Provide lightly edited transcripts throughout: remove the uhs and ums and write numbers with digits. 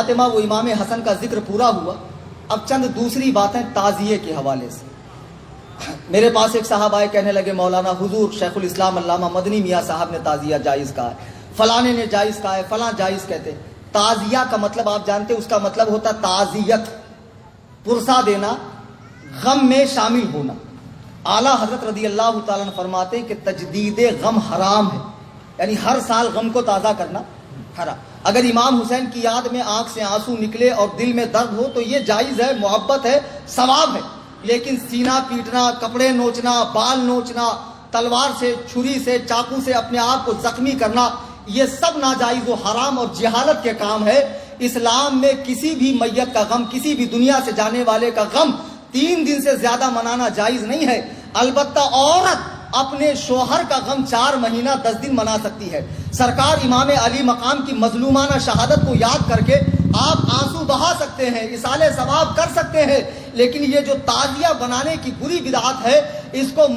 فاطمہ وہ امام حسن کا ذکر پورا ہوا. اب چند دوسری باتیں تعزیے کے حوالے سے. میرے پاس ایک صاحب آئے, کہنے لگے مولانا حضور شیخ الاسلام علامہ مدنی میاں صاحب نے تعزیہ جائز کہا ہے, فلانے نے جائز کہا ہے, فلاں جائز کہتے. تعزیہ کا مطلب آپ جانتے, اس کا مطلب ہوتا تعزیت, پرسہ دینا, غم میں شامل ہونا. اعلیٰ حضرت رضی اللہ تعالیٰ عنہ فرماتے ہیں کہ تجدید غم حرام ہے, یعنی ہر سال غم کو تازہ کرنا حرام. اگر امام حسین کی یاد میں آنکھ سے آنسو نکلے اور دل میں درد ہو تو یہ جائز ہے, محبت ہے, ثواب ہے. لیکن سینہ پیٹنا, کپڑے نوچنا, بال نوچنا, تلوار سے, چھری سے, چاقو سے اپنے آپ کو زخمی کرنا, یہ سب ناجائز و حرام اور جہالت کے کام ہے. اسلام میں کسی بھی میت کا غم, کسی بھی دنیا سے جانے والے کا غم 3 دن سے زیادہ منانا جائز نہیں ہے. البتہ عورت اپنے شوہر کا غم 4 مہینہ 10 دن منا سکتی ہے. سرکار امام علی مقام کی مظلومانہ شہادت کو یاد کر کے آپ آنسو بہا سکتے ہیں, اصالہ ثواب کر سکتے ہیں. لیکن یہ جو تعزیہ بنانے کی بری بدعت ہے, اس کو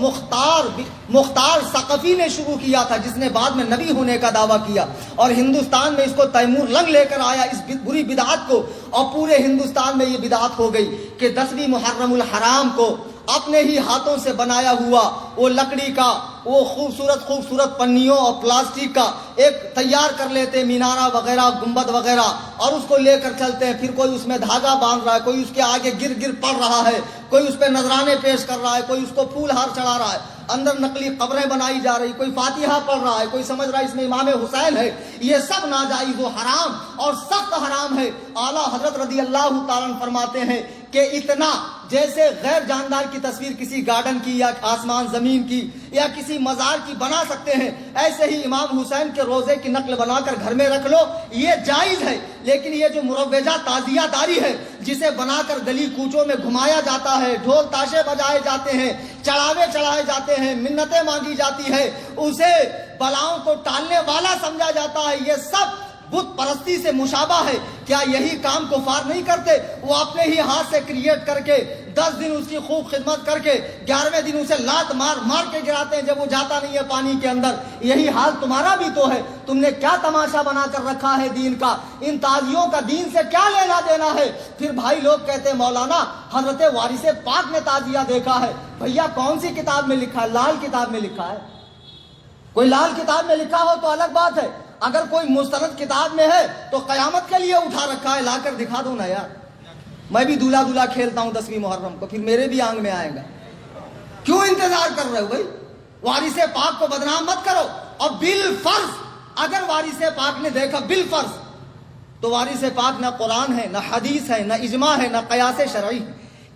مختار ثقفی نے شروع کیا تھا, جس نے بعد میں نبی ہونے کا دعویٰ کیا, اور ہندوستان میں اس کو تیمور لنگ لے کر آیا اس بری بدعت کو, اور پورے ہندوستان میں یہ بدعت ہو گئی کہ 10ویں محرم الحرام کو اپنے ہی ہاتھوں سے بنایا ہوا وہ لکڑی کا وہ خوبصورت پنیوں اور پلاسٹک کا ایک تیار کر لیتے, مینارہ وغیرہ, گنبد وغیرہ, اور اس کو لے کر چلتے ہیں. پھر کوئی اس میں دھاگا باندھ رہا ہے, کوئی اس کے آگے گر پڑ رہا ہے, کوئی اس پہ نذرانے پیش کر رہا ہے, کوئی اس کو پھول ہار چڑھا رہا ہے, اندر نقلی قبریں بنائی جا رہی, کوئی فاتحہ پڑھ رہا ہے, کوئی سمجھ رہا ہے اس میں امام حسین ہے. یہ سب ناجائز و حرام اور سخت حرام ہے. اعلیٰ حضرت رضی اللہ تعالیٰ عنہ فرماتے ہیں کہ اتنا جیسے غیر جاندار کی تصویر کسی گارڈن کی یا آسمان زمین کی یا کسی مزار کی بنا سکتے ہیں, ایسے ہی امام حسین کے روزے کی نقل بنا کر گھر میں رکھ لو, یہ جائز ہے. لیکن یہ جو مروجہ تعزیہ داری ہے, جسے بنا کر گلی کوچوں میں گھمایا جاتا ہے, ڈھول تاشے بجائے جاتے ہیں, چڑھاوے چڑھائے جاتے ہیں, منتیں مانگی جاتی ہے, اسے بلاؤں کو ٹالنے والا سمجھا جاتا ہے, یہ سب بت پرستی سے مشابہ ہے. کیا یہی کام کفار نہیں کرتے؟ وہ اپنے ہی ہاتھ سے کریٹ کر کے 10 دن اس کی خوب خدمت کر کے 11ویں دن اسے لات مار کے گراتے ہیں جب وہ جاتا نہیں ہے پانی کے اندر. یہی حال تمہارا بھی تو ہے. تم نے کیا تماشا بنا کر رکھا ہے دین کا؟ ان تعزیوں کا دین سے کیا لینا دینا ہے؟ پھر بھائی لوگ کہتے ہیں مولانا حضرت وارث پاک نے تعزیہ دیکھا ہے. بھیا کون سی کتاب میں لکھا ہے؟ لال کتاب میں لکھا ہے. کوئی لال کتاب میں لکھا ہو تو الگ بات ہے, اگر کوئی مستند کتاب میں ہے تو قیامت کے لیے اٹھا رکھا ہے, لا کر دکھا دو نا یار. میں بھی دولہا کھیلتا ہوں 10ویں محرم کو, پھر میرے بھی آنگ میں آئے گا. کیوں انتظار کر رہے ہو بھائی؟ وارث پاک کو بدنام مت کرو. اور بالفرض اگر وارث پاک نے دیکھا بالفرض, تو وارث پاک نہ قرآن ہے, نہ حدیث ہے, نہ اجماع ہے, نہ قیاس شرعی.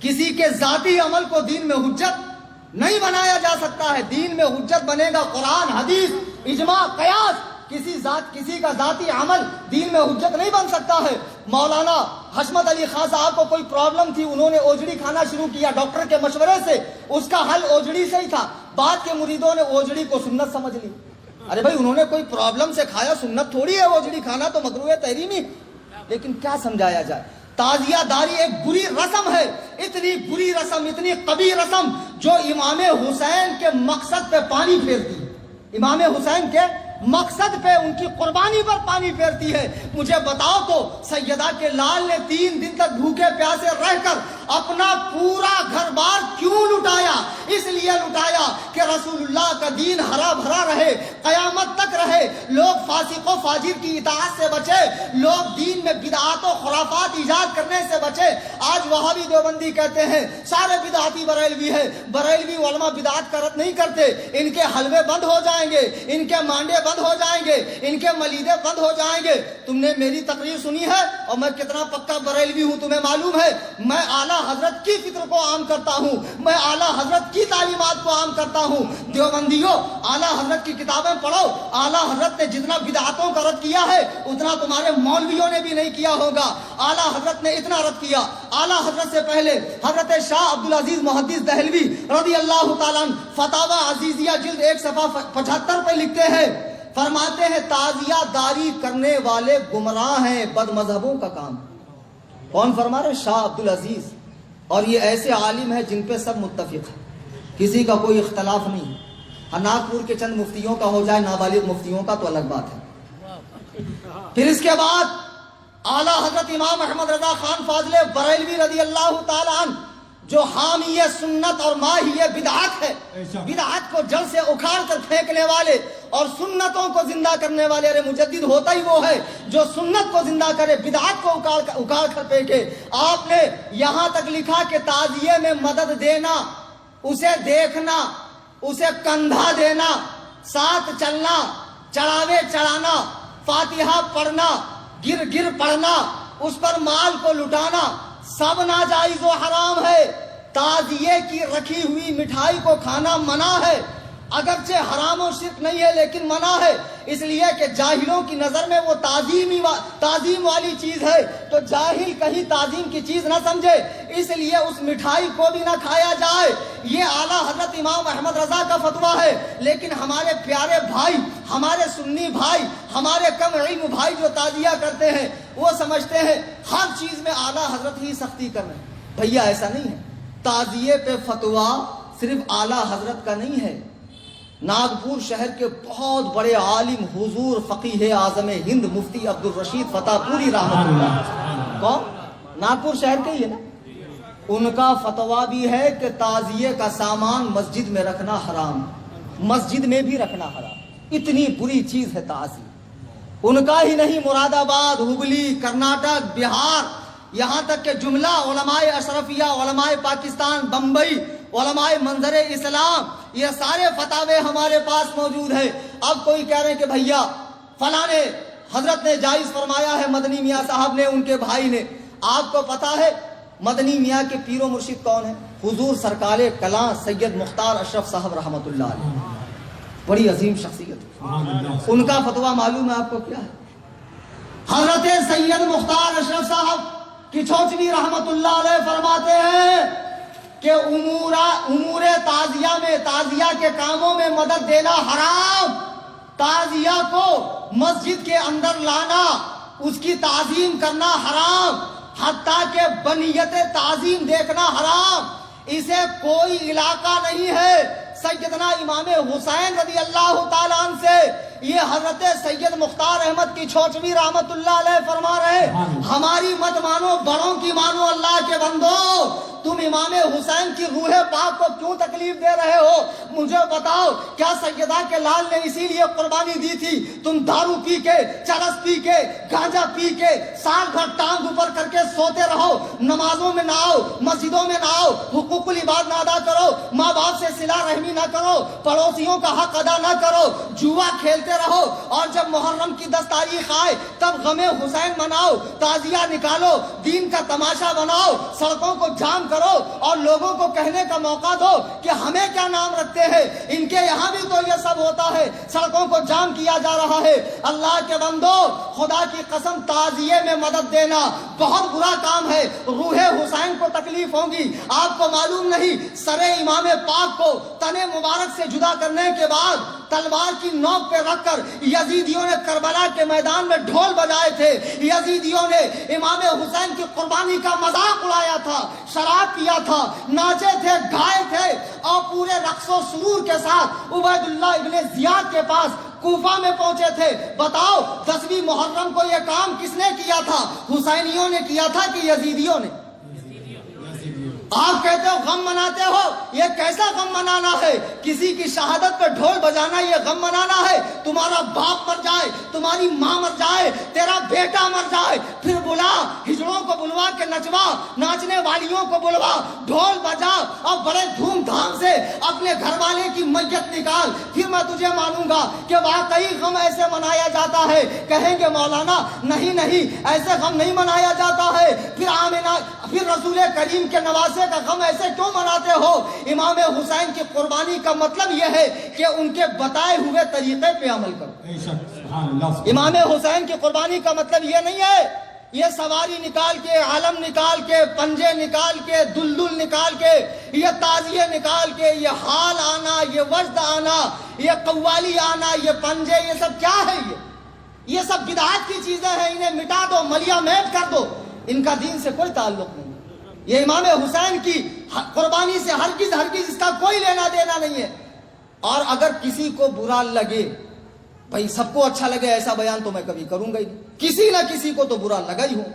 کسی کے ذاتی عمل کو دین میں حجت نہیں بنایا جا سکتا ہے. دین میں حجت بنے گا قرآن, حدیث, اجماع, قیاس. کسی کا ذاتی عمل دین میں حجت نہیں بن سکتا ہے. مولانا حشمت علی خان صاحب کو کوئی پرابلم تھی, انہوں نے اوجڑی کھانا شروع کیا ڈاکٹر کے مشورے سے. اس کا حل اوجڑی سے ہی تھا. بعد کے مریدوں نے اوجڑی کو سنت سمجھ لی. ارے بھائی انہوں نے کوئی پرابلم سے کھایا, سنت تھوڑی ہے اوجڑی کھانا, تو مکروہ تحریمی. لیکن کیا سمجھایا جائے؟ تعزیہ داری ایک بری رسم ہے, اتنی بری رسم, اتنی قبیح رسم جو امام حسین کے مقصد پہ پانی پھیرتی ہے. امام حسین کے مقصد پہ, ان کی قربانی پر پانی پھیرتی ہے. مجھے بتاؤ تو سیدہ کے لال نے 3 دن تک بھوکے پیاسے رہ کر اپنا پورا گھر بار کیوں لٹایا؟ اس لیے لٹایا کہ رسول اللہ کا دین ہرا بھرا رہے, قیامت تک رہے, لوگ فاسق و فاجر کی اطاعت سے بچے, لوگ دین میں بدعات و خرافات ایجاد کرنے سے بچے. آج وہابی دیوبندی کہتے ہیں سارے بدعاتی بریلوی ہے. بریلوی علماء بدعات کا رد نہیں کرتے. ان کے حلوے بند ہو جائیں گے, ان کے مانڈے بند ہو جائیں گے, ان کے ملیدے بند ہو جائیں گے. تم نے میری تقریر سنی ہے اور میں کتنا پکا بریلوی ہوں تمہیں معلوم ہے. میں اعلیٰ حضرت کی فکر کو عام کرتا ہوں, میں اعلیٰ حضرت کی تعلیمات کو عام کرتا ہوں. دیوبندیوں اعلیٰ حضرت کی کتابیں پڑھو. اعلیٰ حضرت نے جتنا بدعاتوں کا رد کیا ہے اتنا تمہارے مولویوں نے بھی نہیں کیا ہوگا. اعلیٰ حضرت نے اتنا رد کیا. اعلیٰ حضرت سے پہلے حضرت شاہ عبدالعزیز محدث دہلوی رضی اللہ تعالیٰ عنہ فتاوی عزیزیہ جلد 1 صفحہ 75 پہ لکھتے ہیں, فرماتے ہیں تعزیہ داری کرنے والے گمراہ ہیں, بد مذہبوں کا کام. کون فرما رہے؟ شاہ عبدالعزیز. اور یہ ایسے عالم ہیں جن پہ سب متفق ہیں, کسی کا کوئی اختلاف نہیں. ناگپور کے چند مفتیوں کا ہو جائے, نابالغ مفتیوں کا تو الگ بات ہے. پھر اس کے بعد اعلیٰ حضرت امام احمد رضا خان فاضل بریلوی رضی اللہ تعالی عنہ جو حامی سنت اور ماہی بدعت ہے، بدعت کو جڑ سے اکھاڑ کر پھینکنے والے اور سنتوں کو زندہ کرنے والے، ارے مجدد ہوتا ہی وہ ہے جو سنت کو زندہ کرے، بدعت کو اکھاڑ کر پھینکے۔ آپ نے یہاں تک لکھا کہ تعزیے میں مدد دینا، اسے دیکھنا، اسے کندھا دینا، ساتھ چلنا، چڑھاوے چڑھانا، فاتحہ پڑھنا، گر پڑھنا، اس پر مال کو لٹانا، سب ناجائز و حرام ہے۔ تعزیے کی رکھی ہوئی مٹھائی کو کھانا منع ہے، اگرچہ حرام و شرک نہیں ہے لیکن منع ہے، اس لیے کہ جاہلوں کی نظر میں وہ تعظیم والی چیز ہے، تو جاہل کہیں تعظیم کی چیز نہ سمجھے، اس لیے اس مٹھائی کو بھی نہ کھایا جائے۔ یہ اعلیٰ حضرت امام احمد رضا کا فتویٰ ہے، لیکن ہمارے پیارے بھائی، ہمارے سنی بھائی، ہمارے کم علم بھائی جو تعزیہ کرتے ہیں وہ سمجھتے ہیں ہر چیز میں اعلیٰ حضرت ہی سختی کر رہے ہیں۔ بھیا ایسا نہیں ہے، تعزیے پہ فتویٰ صرف اعلیٰ حضرت کا نہیں ہے۔ ناگپور شہر کے بہت بڑے عالم حضور فقیہ اعظم ہند مفتی عبدالرشید فتح پوری رحمۃ اللہ، کون؟ ناگپور شہر کے ہی ہے نا، ان کا فتویٰ بھی ہے کہ تعزیے کا سامان مسجد میں رکھنا حرام، مسجد میں بھی رکھنا حرام، اتنی بری چیز ہے تعزیہ۔ ان کا ہی نہیں، مراد آباد، ہبلی، کرناٹک، بہار، یہاں تک کہ جملہ علماء اشرفیہ، علماء پاکستان، بمبئی، علماء منظر اسلام، یہ سارے فتاوے ہمارے پاس موجود ہیں۔ اب کوئی کہہ رہے ہیں کہ بھیا فلاں نے حضرت نے جائز فرمایا ہے، مدنی میاں صاحب نے، ان کے بھائی نے۔ آپ کو پتا ہے مدنی میاں کے پیر و مرشد کون ہیں؟ حضور سرکار کلاں سید مختار اشرف صاحب رحمۃ اللہ علیہ، بڑی عظیم شخصیت۔ ان کا فتویٰ معلوم ہے آپ کو کیا ہے؟ حضرت سید مختار اشرف صاحب کی چھوچوی رحمۃ اللہ علیہ فرماتے ہیں کہ امور تعزیہ میں، تعزیہ کے کاموں میں مدد دینا حرام، تعزیہ کو مسجد کے اندر لانا، اس کی تعظیم کرنا حرام، حتیٰ کہ بنیت تعظیم دیکھنا حرام، اسے کوئی علاقہ نہیں ہے۔ سیدنا امام حسین رضی اللہ تعالیٰ عنہ سے یہ حضرت سید مختار احمد کی چھوچوی رحمت اللہ علیہ فرما رہے، ہماری مت مانو، بڑوں کی مانو اللہ کے بندو، تم امام حسین کی روح پاک کو کیوں تکلیف دے رہے ہو؟ مجھے بتاؤ، کیا سیدہ کے لال نے اسی لیے قربانی دی تھی تم دارو پی کے، چرس پی کے، گانجا پی کے سال بھر ٹانگ اوپر کر کے سوتے رہو، نمازوں میں نہ آؤ، مسجدوں میں نہ آؤ، حقوق العباد نہ ادا کرو، ماں باپ سے صلہ رحمی نہ کرو، پڑوسیوں کا حق ادا نہ کرو، جوا کھیلتے رہو، اور جب محرم کی 10 تاریخ آئے تب غم حسین مناؤ، تعزیہ نکالو، دین کا تماشا بناؤ، سڑکوں کو جام کرو اور لوگوں کو کہنے کا موقع دو کہ ہمیں کیا نام رکھتے ہیں، ان کے یہاں بھی تو یہ سب ہوتا ہے، سڑکوں کو جام کیا جا رہا ہے۔ اللہ کے بندو، خدا کی قسم، تعزیے میں مدد دینا بہت برا کام ہے، روح حسین کو تکلیف ہوگی۔ آپ کو معلوم نہیں، سر امام پاک کو تنے مبارک سے جدا کرنے کے بعد تلوار کی نوک پہ رکھ کر یزیدیوں نے کربلا کے میدان میں ڈھول بجائے تھے، یزیدیوں نے امام حسین کی قربانی کا مذاق اڑایا تھا، شراب پیا تھا، ناچے تھے، گائے تھے، اور پورے رقص و سرور کے ساتھ عبید اللہ ابن زیاد کے پاس کوفہ میں پہنچے تھے۔ بتاؤ 10ویں محرم کو یہ کام کس نے کیا تھا؟ حسینیوں نے کیا تھا کہ یزیدیوں نے؟ آپ کہتے ہو غم مناتے ہو، یہ کیسا غم منانا ہے؟ کسی کی شہادت پہ ڈھول بجانا یہ غم منانا ہے؟ تمہارا باپ مر جائے، تمہاری ماں مر جائے، تیرا بیٹا مر جائے، پھر بلا، ہجڑوں کو بلوا کے نچوا، ناچنے والیوں کو بلوا، ڈھول بجا اور بڑے دھوم دھام سے اپنے گھر والے کی میت نکال، پھر میں تجھے مانوں گا کہ واقعی غم ایسے منایا جاتا ہے۔ کہیں گے مولانا نہیں ایسے غم نہیں منایا جاتا ہے، پھر رسول کریم کے نواسے کا غم ایسے کیوں مناتے ہو؟ امام حسین کی قربانی کا مطلب یہ ہے کہ ان کے بتائے ہوئے طریقے پہ عمل کرو۔ امام حسین کی قربانی کا مطلب یہ نہیں ہے یہ سواری نکال کے، علم نکال کے، پنجے نکال کے، دلدل نکال کے، یہ تعزیے نکال کے، یہ حال آنا، یہ وجد آنا، یہ قوالی آنا، یہ پنجے، یہ سب کیا ہے؟ یہ سب بدعات کی چیزیں ہیں، انہیں مٹا دو، ملیا میٹ کر دو، ان کا دین سے کوئی تعلق نہیں۔ یہ امام حسین کی قربانی سے ہرگز اس کا کوئی لینا دینا نہیں ہے۔ اور اگر کسی کو برا لگے بھائی سب کو اچھا لگے ایسا بیان تو میں کبھی کروں گا ہی نہیں. کسی نہ کسی کو تو برا لگا ہی ہوں,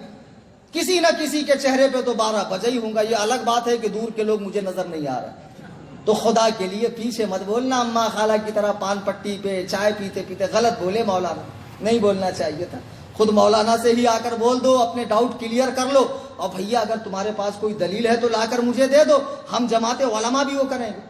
کسی نہ کسی کے چہرے پہ تو 12 بجے ہی ہوں گا. یہ الگ بات ہے کہ دور کے لوگ مجھے نظر نہیں آ رہے, تو خدا کے لیے پیچھے مت بولنا اماں خالہ کی طرح پان پٹی پہ چائے پیتے پیتے. غلط بولے مولانا, نہیں بولنا چاہیے تھا. خود مولانا سے ہی آ کر بول دو, اپنے ڈاؤٹ کلیئر کر لو. اور بھیا اگر تمہارے پاس کوئی دلیل ہے تو لا کر مجھے دے دو, ہم جماعت علماء بھی وہ کریں گے.